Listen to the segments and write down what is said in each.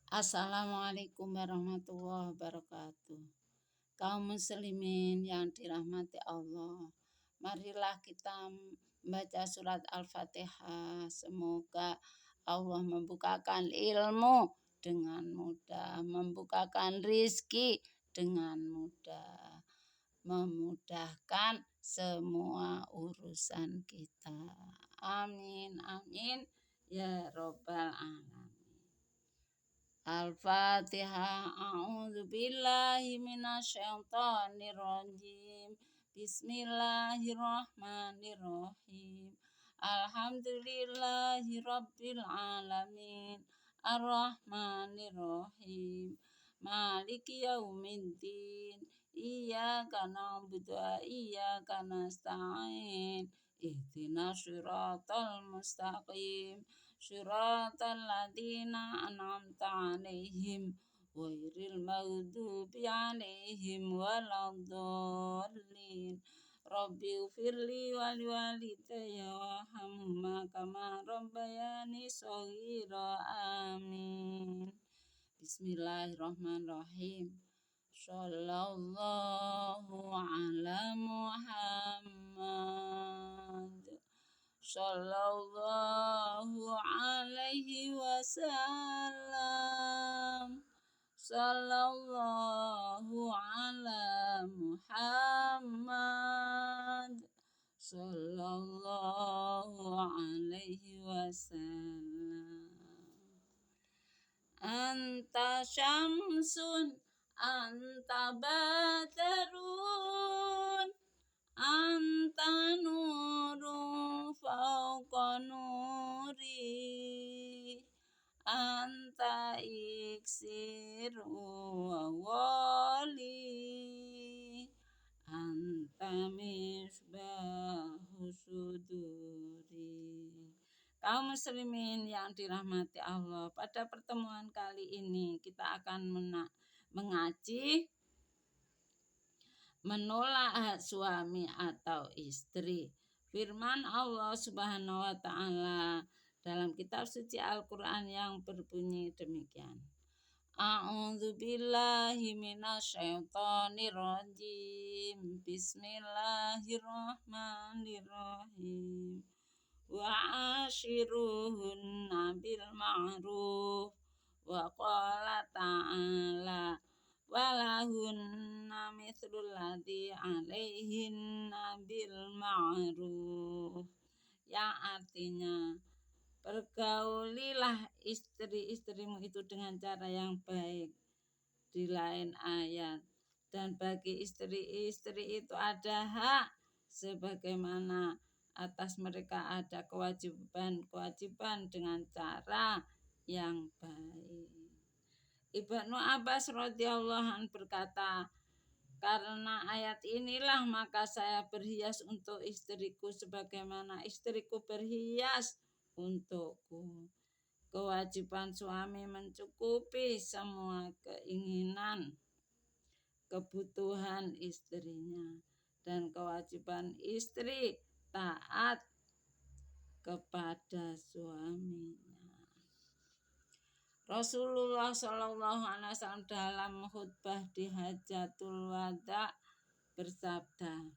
Assalamualaikum warahmatullahi wabarakatuh. Kaum muslimin yang dirahmati Allah, marilah kita membaca surat Al-Fatihah. Semoga Allah membukakan ilmu dengan mudah, membukakan rizki dengan mudah, memudahkan semua urusan kita. Amin, amin, ya robbal alamin. Al-Fatihah. A'udzu billahi minasyaitonir rajim. Bismillahirrahmanirrahim. Alhamdulillahi rabbil alamin. Ar-Rahmanir-Rahim. Maliki yaumiddin. Iyyaka na'budu wa iyyaka nasta'in. Ihdinas siratal mustaqim. Syiratal ladzina an'amta 'alaihim ghairil maghdubi 'alaihim waladdallin. Rabbi ighfirli wa liwalidayya warhamhuma kama rabbayani shaghira. Amin. Bismillahirrahmanirrahim. Shallallahu ala Muhammad. Sallallahu alaihi wasallam. Sallallahu ala Muhammad. Sallallahu alaihi wasallam. Anta syamsun, anta badarun, anta nurun fauqa nuri, anta iksiru wa wali, anta misbahu suduri. Kaum muslimin yang dirahmati Allah, pada pertemuan kali ini kita akan mengaji menolak hak suami atau istri. Firman Allah Subhanahu wa taala dalam kitab suci Al-Qur'an yang berbunyi demikian. A'udzu billahi minasyaitonir rajim. Bismillahirrahmanirrahim. Wa ashiruhunna bil ma'ruf. Wa qala ta'ala walahunna mithlul ladzi 'alaihinna bil ma'ruf, yang artinya pergaulilah istri-istrimu itu dengan cara yang baik. Di lain ayat, dan bagi istri-istri itu ada hak sebagaimana atas mereka ada kewajiban dengan cara yang baik. Ibnu Abbas radhiyallahu anhu berkata, karena ayat inilah maka saya berhias untuk istriku sebagaimana istriku berhias untukku. Kewajiban suami mencukupi semua keinginan, kebutuhan istrinya, dan kewajiban istri taat kepada suaminya. Rasulullah Shallallahu Alaihi Wasallam dalam khutbah di Hajatul Wada bersabda,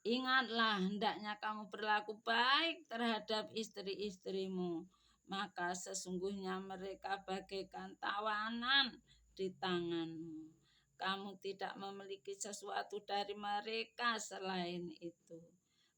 ingatlah hendaknya kamu berlaku baik terhadap istri-istrimu, maka sesungguhnya mereka bagaikan tawanan di tanganmu. Kamu tidak memiliki sesuatu dari mereka selain itu,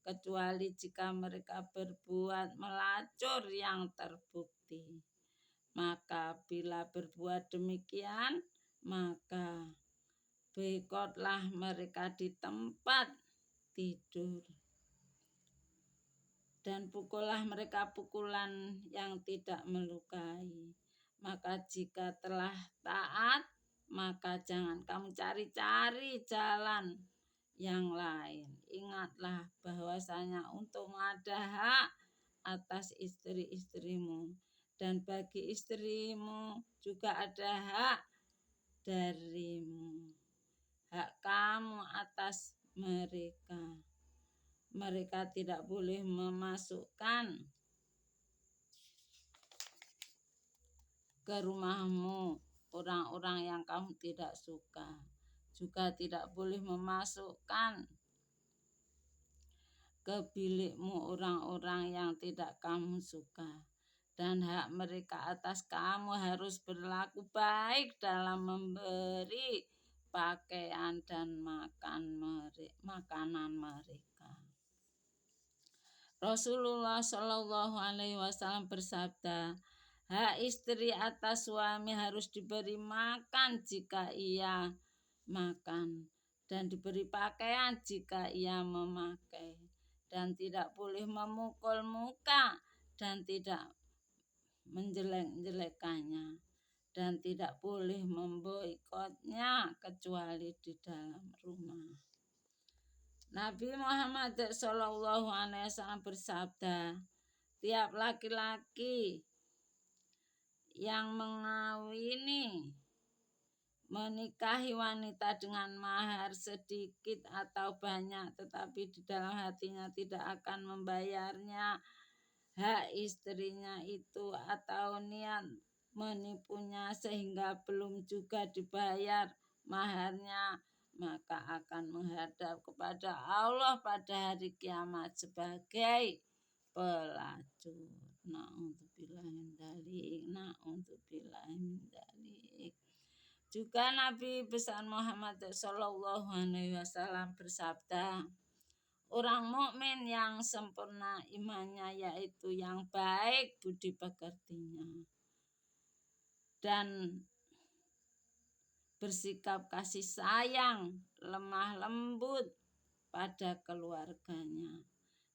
kecuali jika mereka berbuat melacur yang terbukti. Maka bila berbuat demikian, maka boikotlah mereka di tempat tidur dan pukullah mereka pukulan yang tidak melukai. Maka jika telah taat, maka jangan kamu cari-cari jalan yang lain. Ingatlah bahwasanya untuk ada hak atas istri-istrimu, dan bagi istrimu juga ada hak darimu, hak kamu atas mereka. Mereka tidak boleh memasukkan ke rumahmu orang-orang yang kamu tidak suka. Juga tidak boleh memasukkan ke bilikmu orang-orang yang tidak kamu suka. Dan hak mereka atas kamu harus berlaku baik dalam memberi pakaian dan makanan mereka. Rasulullah Shallallahu Alaihi Wasallam bersabda, hak istri atas suami harus diberi makan jika ia makan, dan diberi pakaian jika ia memakai, dan tidak boleh memukul muka dan tidak menjelek-jelekannya, dan tidak boleh memboikotnya kecuali di dalam rumah. Nabi Muhammad SAW bersabda, tiap laki-laki yang menikahi wanita dengan mahar sedikit atau banyak, tetapi di dalam hatinya tidak akan membayarnya hak istrinya itu, atau niat menipunya sehingga belum juga dibayar maharnya, maka akan menghadap kepada Allah pada hari kiamat sebagai pelacur. Na'udzubillah min dzalik. Juga Nabi besar Muhammad Shallallahu Alaihi Wasallam bersabda, orang mukmin yang sempurna imannya yaitu yang baik budi pekertinya dan bersikap kasih sayang, lemah lembut pada keluarganya,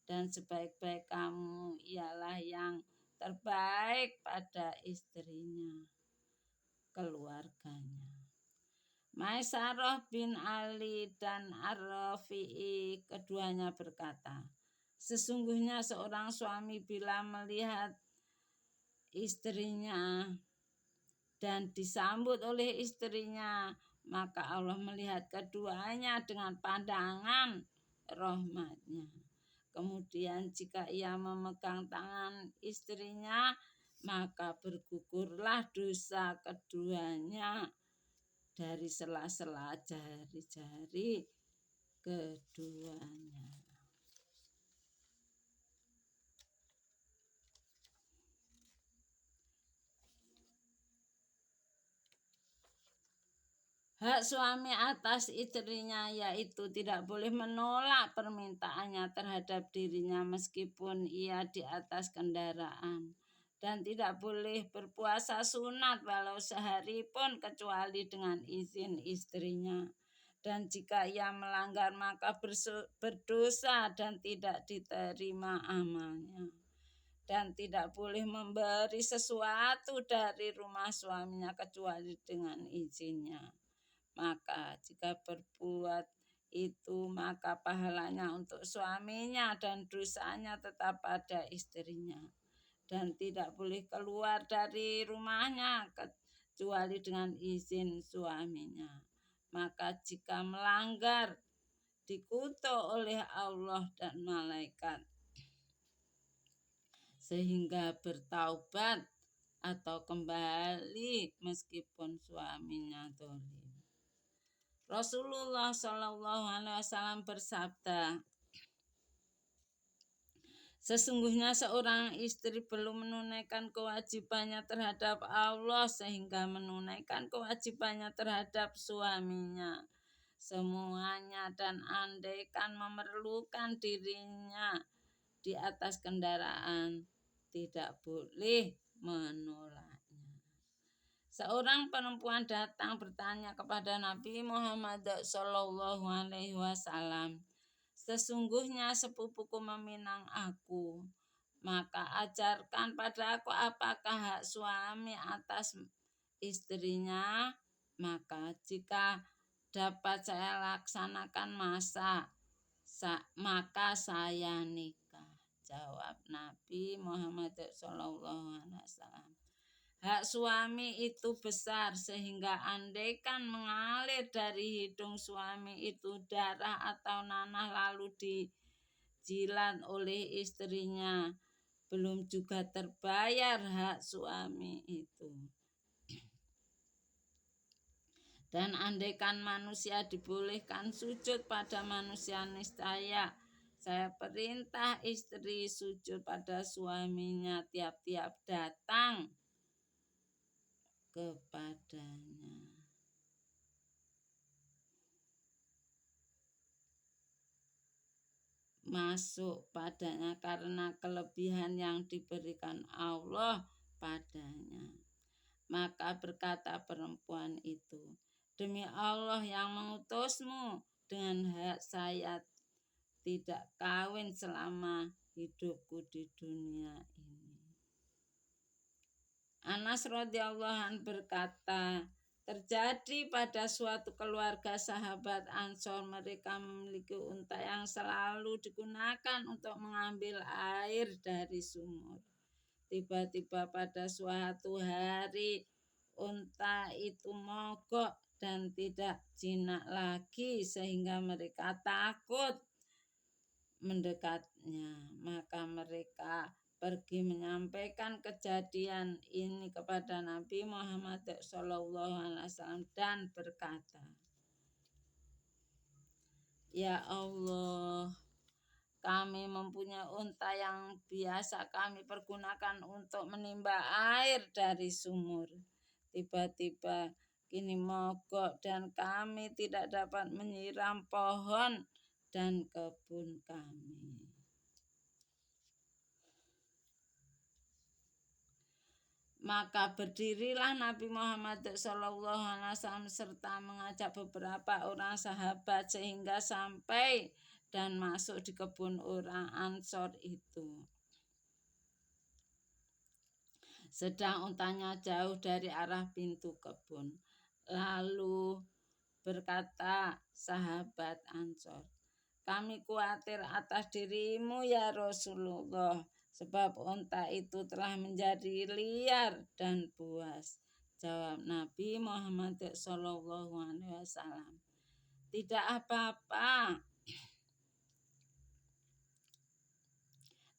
dan sebaik-baik kamu ialah yang terbaik pada istrinya, keluarganya. Maisarah bin Ali dan Ar-Rafi'i keduanya berkata, sesungguhnya seorang suami bila melihat istrinya dan disambut oleh istrinya, maka Allah melihat keduanya dengan pandangan rahmatnya. Kemudian jika ia memegang tangan istrinya, maka bergugurlah dosa keduanya dari sela-sela jari-jari keduanya. Hak suami atas istrinya yaitu tidak boleh menolak permintaannya terhadap dirinya meskipun ia di atas kendaraan, dan tidak boleh berpuasa sunat walau sehari pun kecuali dengan izin istrinya. Dan jika ia melanggar maka berdosa dan tidak diterima amalnya. Dan tidak boleh memberi sesuatu dari rumah suaminya kecuali dengan izinnya. Maka jika berbuat itu, maka pahalanya untuk suaminya dan dosanya tetap pada istrinya. Dan tidak boleh keluar dari rumahnya kecuali dengan izin suaminya. Maka jika melanggar, dikutuk oleh Allah dan malaikat sehingga bertaubat atau kembali meskipun suaminya zalim. Rasulullah Shallallahu Alaihi Wasallam bersabda, sesungguhnya seorang istri belum menunaikan kewajibannya terhadap Allah sehingga menunaikan kewajibannya terhadap suaminya semuanya, dan andaikan memerlukan dirinya di atas kendaraan, tidak boleh menolaknya. Seorang perempuan datang bertanya kepada Nabi Muhammad Shallallahu Alaihi Wasallam, sesungguhnya sepupuku meminang aku, maka ajarkan pada aku apakah hak suami atas istrinya, maka jika dapat saya laksanakan maka saya nikah. Jawab Nabi Muhammad Shallallahu Alaihi Wasallam, hak suami itu besar sehingga andaikan mengalir dari hidung suami itu darah atau nanah lalu dijilat oleh istrinya, belum juga terbayar hak suami itu. Dan andaikan manusia dibolehkan sujud pada manusia, niscaya saya perintah istri sujud pada suaminya tiap-tiap datang kepadanya. Masuk padanya karena kelebihan yang diberikan Allah padanya. Maka berkata perempuan itu, demi Allah yang mengutusmu, dengan hak saya tidak kawin selama hidupku di dunia ini. Anas radhiyallahu anhu berkata, terjadi pada suatu keluarga sahabat Ansor, mereka memiliki unta yang selalu digunakan untuk mengambil air dari sumur. Tiba-tiba pada suatu hari unta itu mogok dan tidak jinak lagi sehingga mereka takut mendekatnya. Maka mereka pergi menyampaikan kejadian ini kepada Nabi Muhammad SAW dan berkata, ya Allah, kami mempunyai unta yang biasa kami pergunakan untuk menimba air dari sumur. Tiba-tiba kini mogok dan kami tidak dapat menyiram pohon dan kebun kami. Maka berdirilah Nabi Muhammad SAW serta mengajak beberapa orang sahabat sehingga sampai dan masuk di kebun orang Ansor itu. Sedang untanya jauh dari arah pintu kebun. Lalu berkata sahabat Ansor, kami khawatir atas dirimu ya Rasulullah, sebab unta itu telah menjadi liar dan buas. Jawab Nabi Muhammad SAW, tidak apa-apa.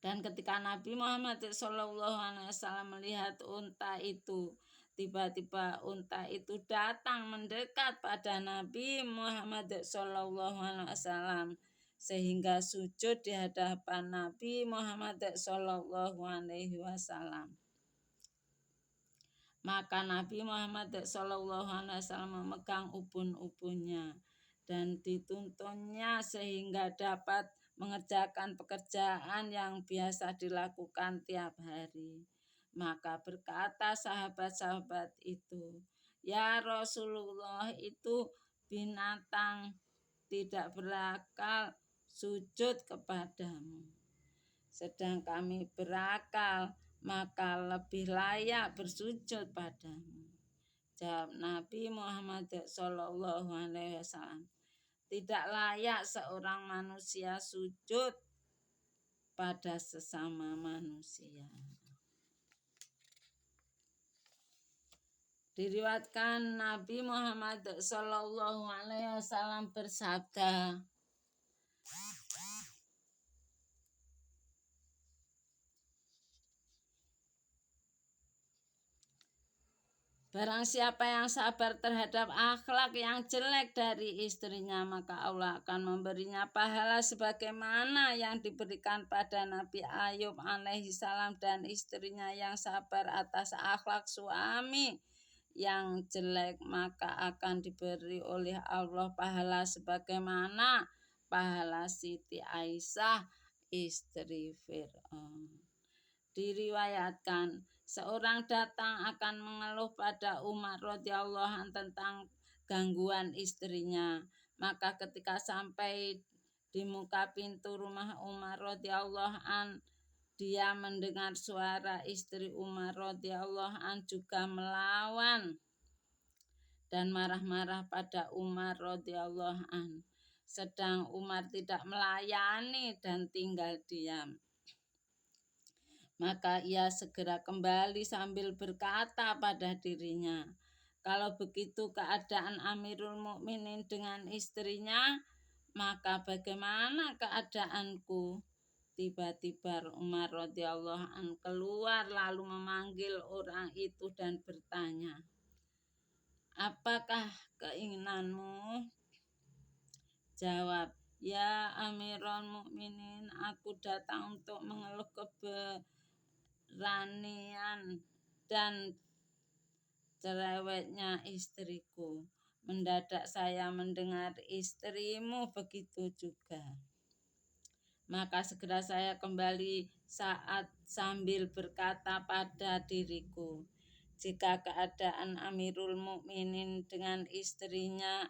Dan ketika Nabi Muhammad SAW melihat unta itu, tiba-tiba unta itu datang mendekat pada Nabi Muhammad SAW sehingga sujud di hadapan Nabi Muhammad SAW. Maka Nabi Muhammad SAW memegang ubun-ubunnya dan dituntunnya sehingga dapat mengerjakan pekerjaan yang biasa dilakukan tiap hari. Maka berkata sahabat-sahabat itu, ya Rasulullah, itu binatang tidak berakal sujud kepadamu. Sedang kami berakal, maka lebih layak bersujud padamu. Jawab Nabi Muhammad SAW, tidak layak seorang manusia sujud pada sesama manusia. Diriwayatkan Nabi Muhammad SAW bersabda, barang siapa yang sabar terhadap akhlak yang jelek dari istrinya, maka Allah akan memberinya pahala sebagaimana yang diberikan pada Nabi Ayub alaihissalam dan istrinya yang sabar atas akhlak suami yang jelek, maka akan diberi oleh Allah pahala sebagaimana pahala Siti Aisyah istri Fir'aun. Diriwayatkan seorang datang akan mengeluh pada Umar radhiyallahu anhu tentang gangguan istrinya. Maka ketika sampai di muka pintu rumah Umar radhiyallahu anhu, dia mendengar suara istri Umar radhiyallahu anhu juga melawan dan marah-marah pada Umar radhiyallahu anhu. Sedang Umar tidak melayani dan tinggal diam. Maka ia segera kembali sambil berkata pada dirinya, kalau begitu keadaan Amirul Mukminin dengan istrinya, maka bagaimana keadaanku? Tiba-tiba Umar radhiyallahu anhu keluar lalu memanggil orang itu dan bertanya, apakah keinginanmu? Jawab, ya Amirul Mukminin, aku datang untuk mengeluh keberanian dan cerewetnya istriku. Mendadak saya mendengar istrimu begitu juga. Maka segera saya kembali saat sambil berkata pada diriku, jika keadaan Amirul Mukminin dengan istrinya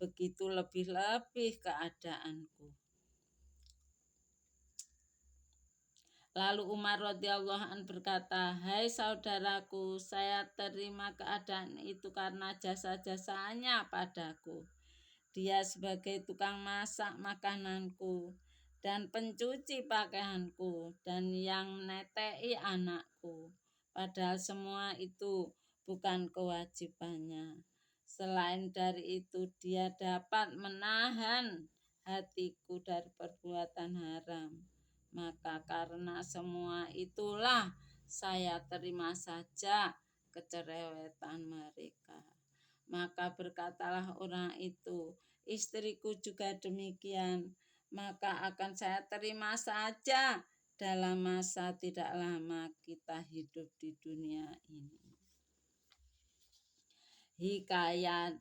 begitu, lebih-lebih keadaanku. Lalu Umar radhiyallahu an berkata, hai saudaraku, saya terima keadaan itu karena jasa-jasanya padaku. Dia sebagai tukang masak makananku dan pencuci pakaianku dan yang menetei anakku. Padahal semua itu bukan kewajibannya. Selain dari itu, dia dapat menahan hatiku dari perbuatan haram. Maka karena semua itulah saya terima saja kecerewetan mereka. Maka berkatalah orang itu, istriku juga demikian, maka akan saya terima saja dalam masa tidak lama kita hidup di dunia ini. Hikayat,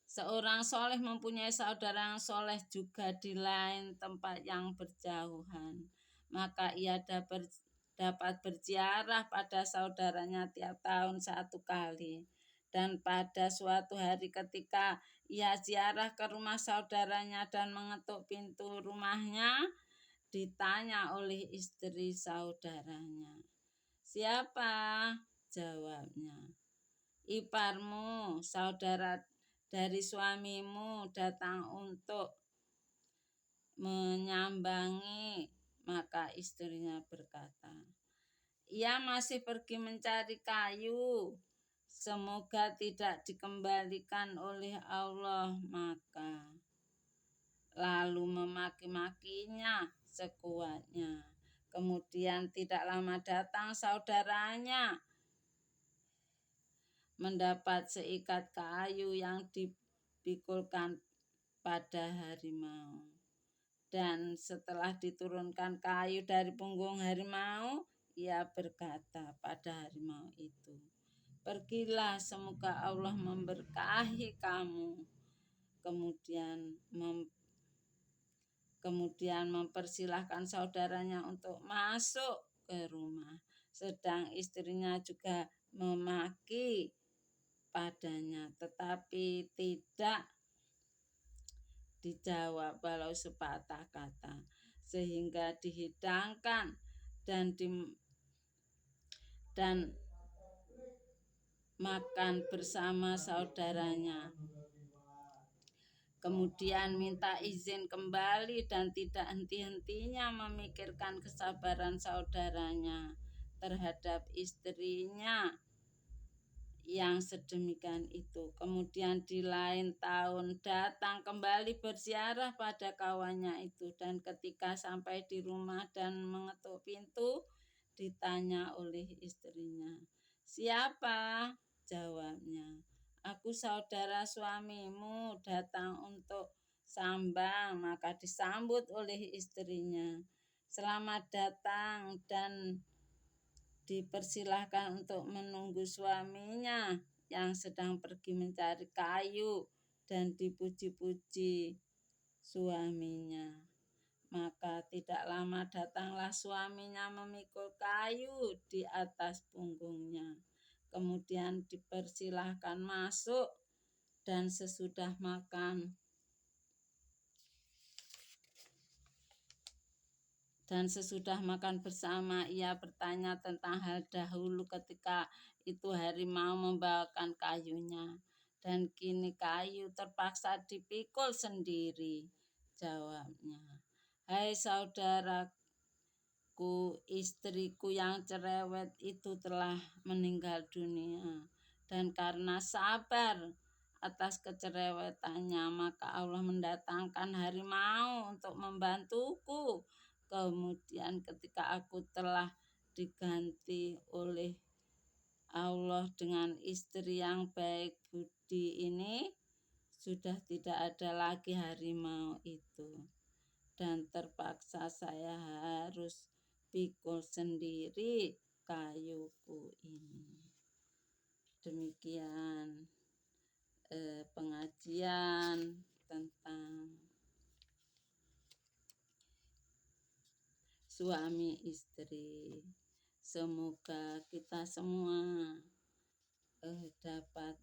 seorang soleh mempunyai saudara yang soleh juga di lain tempat yang berjauhan. Maka ia dapat berziarah pada saudaranya tiap tahun 1 kali. Dan pada suatu hari ketika ia ziarah ke rumah saudaranya dan mengetuk pintu rumahnya, ditanya oleh istri saudaranya. Siapa? Jawabnya. Iparmu, saudara dari suamimu, datang untuk menyambangi. Maka istrinya berkata, ia masih pergi mencari kayu. Semoga tidak dikembalikan oleh Allah. Maka lalu memaki-makinya sekuatnya. Kemudian tidak lama datang saudaranya mendapat seikat kayu yang dipikulkan pada harimau. Dan setelah diturunkan kayu dari punggung harimau, ia berkata pada harimau itu, pergilah, semoga Allah memberkahi kamu. Kemudian mempersilahkan saudaranya untuk masuk ke rumah. Sedang istrinya juga memaki padanya, tetapi tidak dijawab walau sepatah kata, sehingga dihidangkan dan makan bersama saudaranya. Kemudian minta izin kembali dan tidak henti-hentinya memikirkan kesabaran saudaranya terhadap istrinya yang sedemikian itu. Kemudian di lain tahun datang kembali berziarah pada kawannya itu, dan ketika sampai di rumah dan mengetuk pintu, ditanya oleh istrinya, siapa? Jawabnya, aku saudara suamimu, datang untuk sambang. Maka disambut oleh istrinya, selamat datang, dan dipersilahkan untuk menunggu suaminya yang sedang pergi mencari kayu, dan dipuji-puji suaminya. Maka tidak lama datanglah suaminya memikul kayu di atas punggungnya. Kemudian dipersilahkan masuk, dan sesudah makan bersama, ia bertanya tentang hal dahulu ketika itu harimau membawakan kayunya, dan kini kayu terpaksa dipikul sendiri. Jawabnya, hai saudaraku, istriku yang cerewet itu telah meninggal dunia, dan karena sabar atas kecerewetannya, maka Allah mendatangkan harimau untuk membantuku. Kemudian ketika aku telah diganti oleh Allah Allah dengan istri yang baik budi ini, sudah tidak ada lagi harimau itu. Dan terpaksa saya harus pikul sendiri kayuku ini. Demikian pengajian tentang suami istri. Semoga kita semua dapat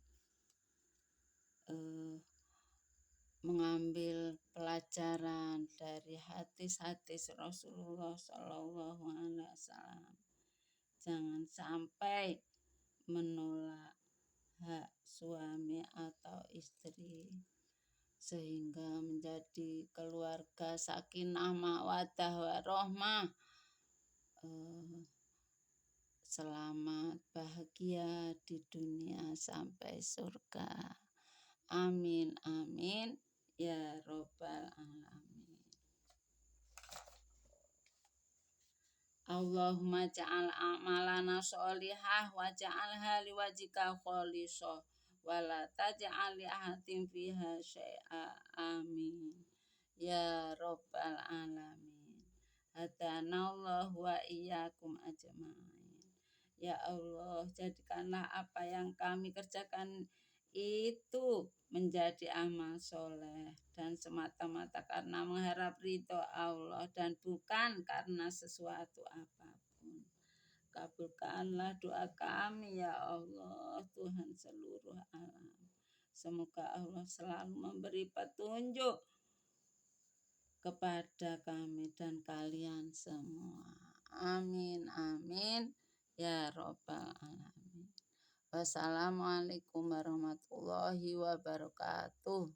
mengambil pelajaran dari hadis-hadis Rasulullah Shallallahu Alaihi Wasallam. Jangan sampai menolak hak suami atau istri, sehingga menjadi keluarga sakinah mawaddah warahmah, selamat bahagia di dunia sampai surga. Amin amin ya robbal alamin. Allahumma ja'al a'malana sholihah wa ja'alha liwajhika khalisah wa la taj'al li ahadin fiha syai'a. Amin ya robbal alamin. Hadanallahu wa iyyakum ajmain. Ya Allah, jadikanlah apa yang kami kerjakan itu menjadi amal soleh dan semata-mata karena mengharap ridho Allah dan bukan karena sesuatu apapun. Kabulkanlah doa kami ya Allah, Tuhan seluruh alam. Semoga Allah selalu memberi petunjuk kepada kami dan kalian semua. Amin amin ya robbal alamin. Wassalamualaikum warahmatullahi wabarakatuh.